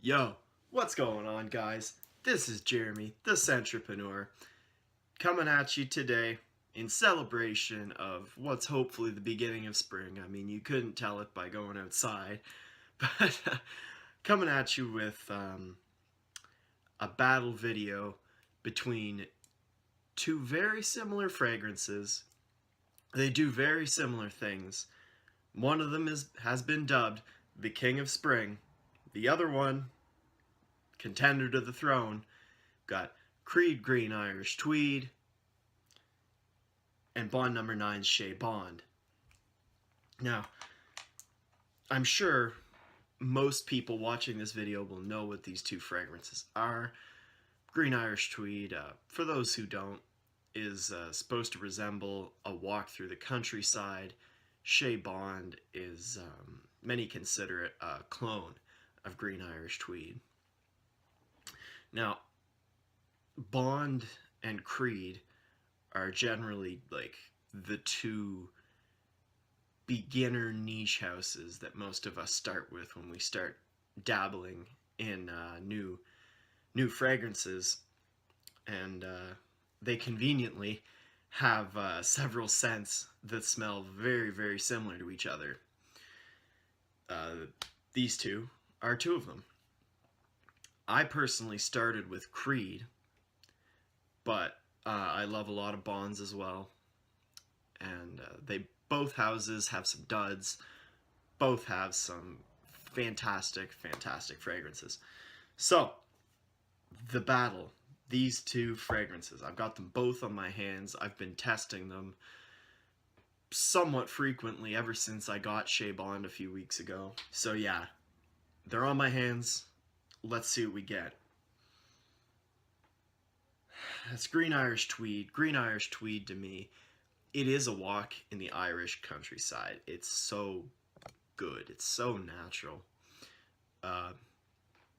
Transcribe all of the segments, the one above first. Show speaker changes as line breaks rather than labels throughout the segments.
Yo, what's going on, guys? This is Jeremy, the Centrepreneur, coming at you today in celebration of what's hopefully the beginning of spring. I mean, you couldn't tell it by going outside, but coming at you with a battle video between two very similar fragrances. They do very similar things. One of them has been dubbed the King of Spring. The other one, contender to the throne, got Creed Green Irish Tweed and Bond number 9's Chez Bond. Now, I'm sure most people watching this video will know what these two fragrances are. Green Irish Tweed, for those who don't, is supposed to resemble a walk through the countryside. Chez Bond is, many consider it a clone of Green Irish Tweed. Now, Bond and Creed are generally like the two beginner niche houses that most of us start with when we start dabbling in new fragrances, and they conveniently have several scents that smell very, very similar to each other. These two are two of them. I personally started with Creed, but I love a lot of Bonds as well, and both houses have some duds. Both have some fantastic fragrances. So, the battle. These two fragrances. I've got them both on my hands. I've been testing them somewhat frequently ever since I got Chez Bond a few weeks ago. So yeah, they're on my hands. Let's see what we get. That's Green Irish Tweed. Green Irish Tweed, to me, it is a walk in the Irish countryside. It's so good. It's so natural.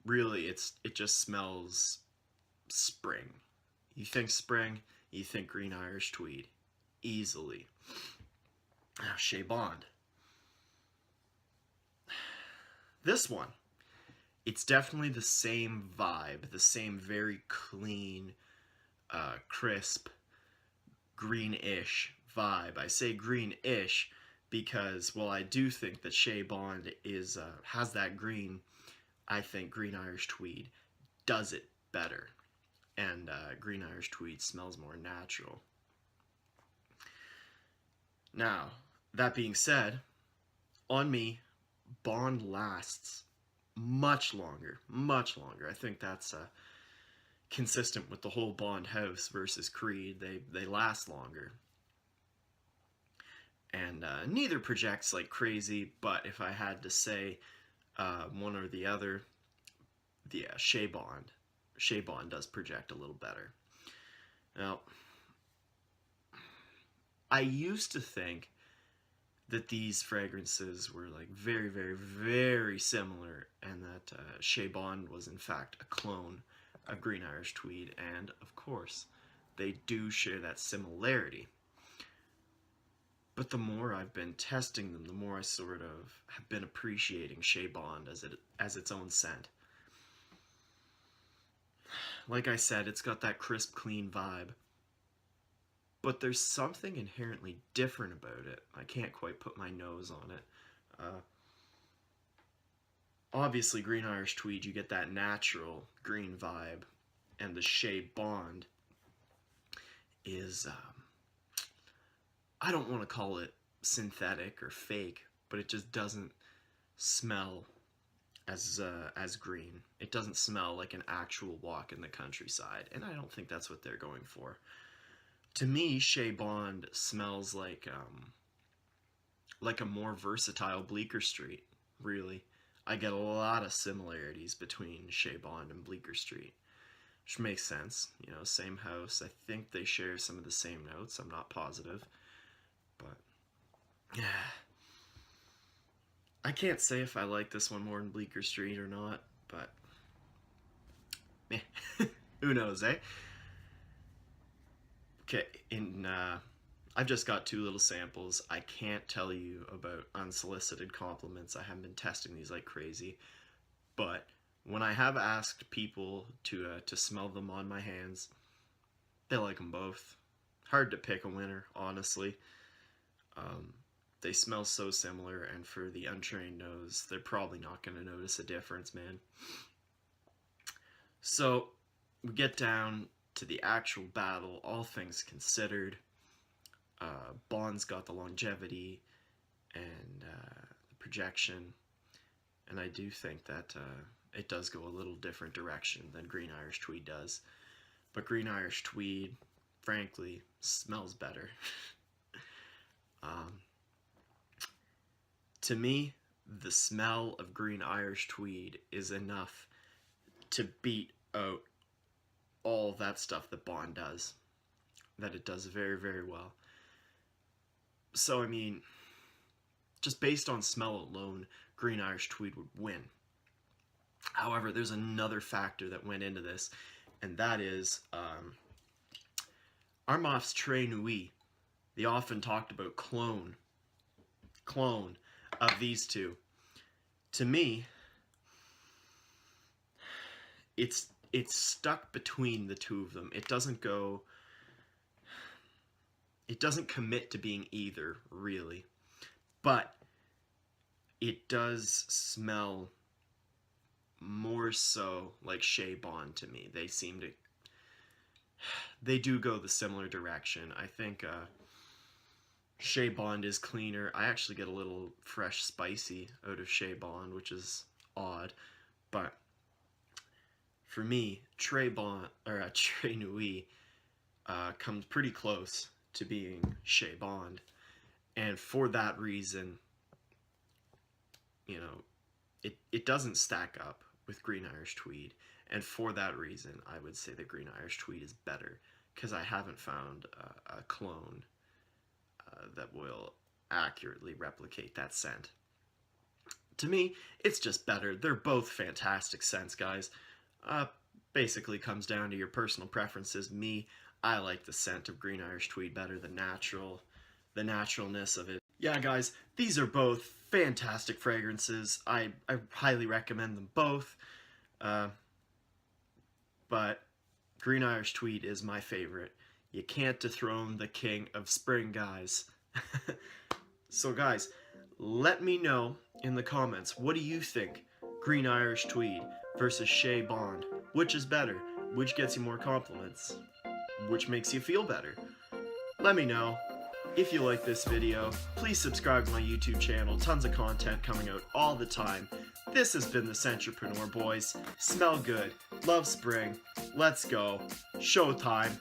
Really, it just smells spring. You think spring, you think Green Irish Tweed. Easily. Now, Chez Bond. This one, it's definitely the same vibe, the same very clean, crisp, greenish vibe. I say greenish because, while I do think that Chez Bond has that green, I think Green Irish Tweed does it better, and Green Irish Tweed smells more natural. Now, that being said, on me, Bond lasts much longer. I think that's consistent with the whole Bond house versus Creed. They last longer. And neither projects like crazy, but if I had to say one or the other, yeah, Chez Bond. Chez Bond does project a little better. Now, I used to think that these fragrances were like very, very, very similar, and that Chez Bond was in fact a clone of Green Irish Tweed, and of course they do share that similarity. But the more I've been testing them, the more I sort of have been appreciating Chez Bond as its own scent. Like I said, it's got that crisp, clean vibe, but there's something inherently different about it. I can't quite put my nose on it. Obviously, Green Irish Tweed, you get that natural green vibe, and the Chez Bond is, I don't want to call it synthetic or fake, but it just doesn't smell as green. It doesn't smell like an actual walk in the countryside, and I don't think that's what they're going for. To me, Chez Bond smells like a more versatile Bleecker Street, really. I get a lot of similarities between Chez Bond and Bleecker Street, which makes sense. You know, same house. I think they share some of the same notes. I'm not positive, but yeah. I can't say if I like this one more than Bleecker Street or not, but who knows, eh? Okay, I've just got two little samples. I can't tell you about unsolicited compliments. I haven't been testing these like crazy, but when I have asked people to smell them on my hands, they like them both. Hard to pick a winner, honestly. They smell so similar, and for the untrained nose, they're probably not going to notice a difference, man. So, we get down to the actual battle, all things considered. Bond's got the longevity and the projection, and I do think that it does go a little different direction than Green Irish Tweed does. But Green Irish Tweed, frankly, smells better. To me, the smell of Green Irish Tweed is enough to beat out all that stuff that Bond does. That it does very, very well. So, I mean, just based on smell alone, Green Irish Tweed would win. However, there's another factor that went into this, and that is Armaf's Très Nuit, the often talked about clone of these two. To me, it's stuck between the two of them. It doesn't commit to being either, really. But it does smell more so like Chez Bond to me. They do go the similar direction. I think Chez Bond is cleaner. I actually get a little fresh spicy out of Chez Bond, which is odd. But for me, Très Nuit comes pretty close to being Chez Bond. And for that reason, you know, it doesn't stack up with Green Irish Tweed. And for that reason, I would say that Green Irish Tweed is better, because I haven't found a clone that will accurately replicate that scent. To me, it's just better. They're both fantastic scents, guys. Basically comes down to your personal preferences. Me, I like the scent of Green Irish Tweed better, the naturalness of it. Yeah, guys, these are both fantastic fragrances. I highly recommend them both. But Green Irish Tweed is my favorite. You can't dethrone the king of spring, guys. So, guys, let me know in the comments, what do you think? Green Irish Tweed versus Chez Bond. Which is better? Which gets you more compliments? Which makes you feel better? Let me know. If you like this video, please subscribe to my YouTube channel. Tons of content coming out all the time. This has been the Centrepreneur Boys. Smell good. Love spring. Let's go. Showtime.